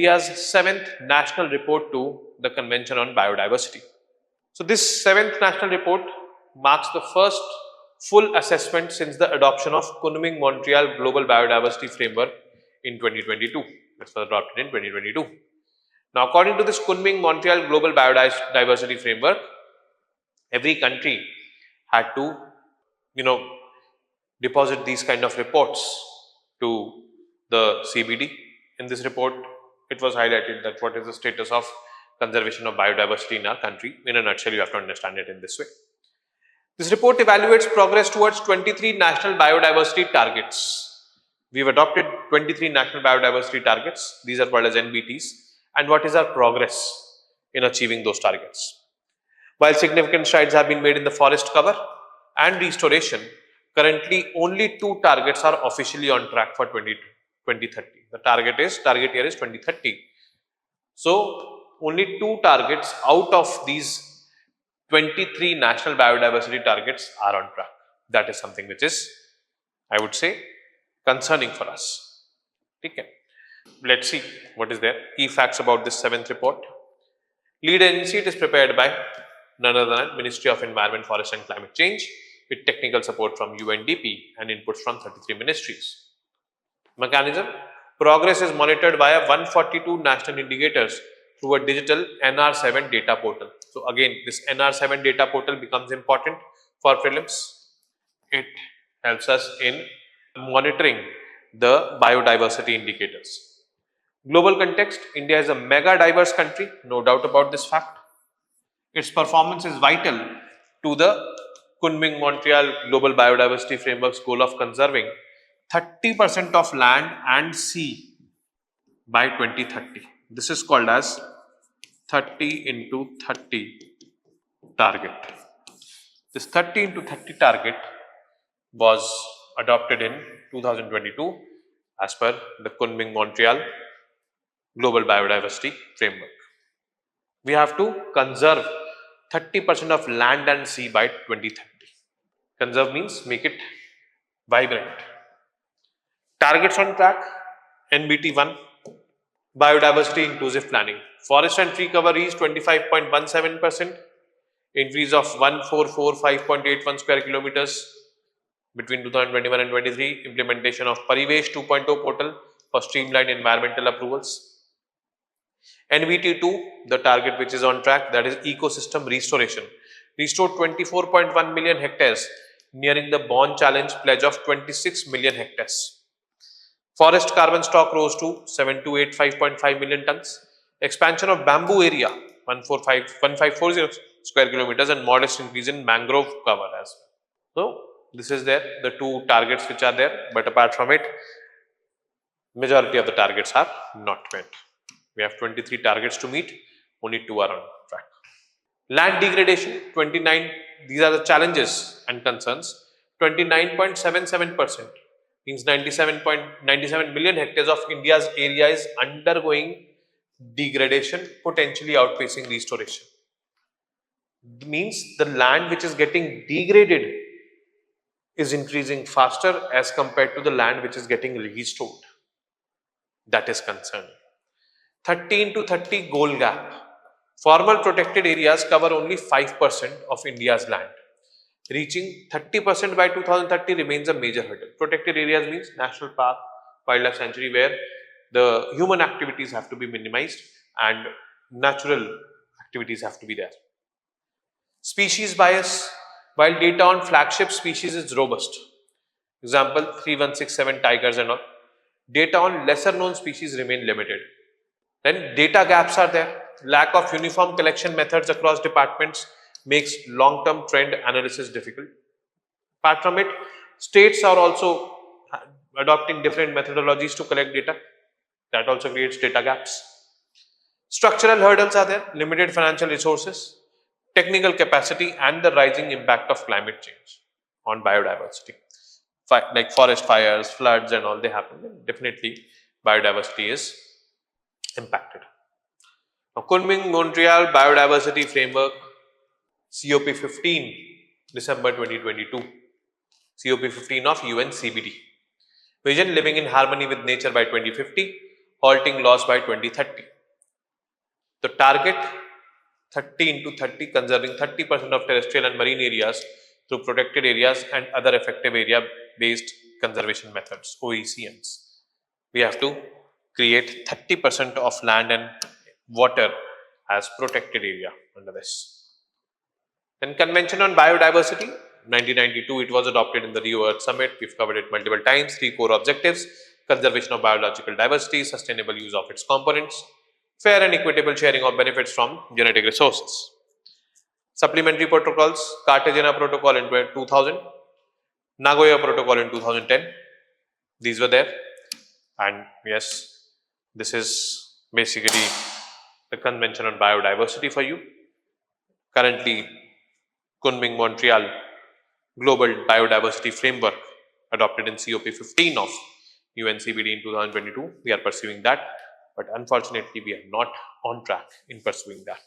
India's 7th national report to the Convention on Biodiversity. So this 7th national report marks the first full assessment since the adoption of Kunming-Montreal Global Biodiversity Framework in 2022. It was adopted in 2022. Now, according to this Kunming-Montreal Global Biodiversity Framework, every country had to, deposit these kind of reports to the CBD. In this report, it was highlighted that what is the status of conservation of biodiversity in our country. In a nutshell, you have to understand it in this way. This report evaluates progress towards 23 national biodiversity targets. We've adopted 23 national biodiversity targets. These are called as NBTs. And what is our progress in achieving those targets? While significant strides have been made in the forest cover and restoration, currently only 2 targets are officially on track for 2030. The target year is 2030. So only 2 targets out of these 23 national biodiversity targets are on track. That is something which is, I would say, concerning for us. Okay. Let's see what is there. Key facts about this 7th report. Lead agency, it is prepared by none other than Ministry of Environment, Forest and Climate Change with technical support from UNDP and inputs from 33 ministries. Mechanism. Progress is monitored via 142 national indicators through a digital NR7 data portal. So again, this NR7 data portal becomes important for prelims. It helps us in monitoring the biodiversity indicators. Global context, India is a mega diverse country, no doubt about this fact. Its performance is vital to the Kunming-Montreal Global Biodiversity Framework's goal of conserving 30% of land and sea by 2030. This is called as 30 into 30 target. This 30 into 30 target was adopted in 2022 as per the Kunming-Montreal Global Biodiversity Framework. We have to conserve 30% of land and sea by 2030. Conserve means make it vibrant. Targets on track, NBT 1, biodiversity inclusive planning. Forest and tree cover reached 25.17%, increase of 1445.81 square kilometers between 2021 and 23, implementation of Parivesh 2.0 portal for streamlined environmental approvals. NBT 2, the target which is on track, that is ecosystem restoration. Restored 24.1 million hectares, nearing the Bond Challenge pledge of 26 million hectares. Forest carbon stock rose to 7285.5 million tons. Expansion of bamboo area 1540 square kilometers and modest increase in mangrove cover as well. So this is there, the 2 targets which are there, but apart from it, majority of the targets are not met. We have 23 targets to meet, only 2 are on track. Land degradation 29, these are the challenges and concerns. 29.77% means 97 million hectares of India's area is undergoing degradation, potentially outpacing restoration. Means the land which is getting degraded is increasing faster as compared to the land which is getting restored. That is concerning. 30 into 30 goal gap. Formal protected areas cover only 5% of India's land. Reaching 30% by 2030 remains a major hurdle. Protected areas means national park, wildlife sanctuary, where the human activities have to be minimized and natural activities have to be there. Species bias. While data on flagship species is robust, example 3167 tigers and all, data on lesser known species remain limited. Then data gaps are there. Lack of uniform collection methods across departments makes long-term trend analysis difficult. Apart from it, states are also adopting different methodologies to collect data. That also creates data gaps. Structural hurdles are there, limited financial resources, technical capacity and the rising impact of climate change on biodiversity. Like forest fires, floods and all, they happen. Definitely biodiversity is impacted. Now, Kunming-Montreal Biodiversity Framework, COP 15, December 2022, COP 15 of UNCBD. Vision: living in harmony with nature by 2050. halting loss by 2030. The target 30 into 30, conserving 30% of terrestrial and marine areas through protected areas and other effective area based conservation methods, OECMs. We have to create 30% of land and water as protected area under this. Then Convention on Biodiversity, 1992, it was adopted in the Rio Earth Summit. We've covered it multiple times. 3 core objectives: conservation of biological diversity, sustainable use of its components, fair and equitable sharing of benefits from genetic resources. Supplementary protocols: Cartagena Protocol in 2000, Nagoya Protocol in 2010. These were there. And yes, this is basically the Convention on Biodiversity for you. Currently, Kunming-Montreal Global Biodiversity Framework adopted in COP 15 of UNCBD in 2022. We are pursuing that, but unfortunately, we are not on track in pursuing that.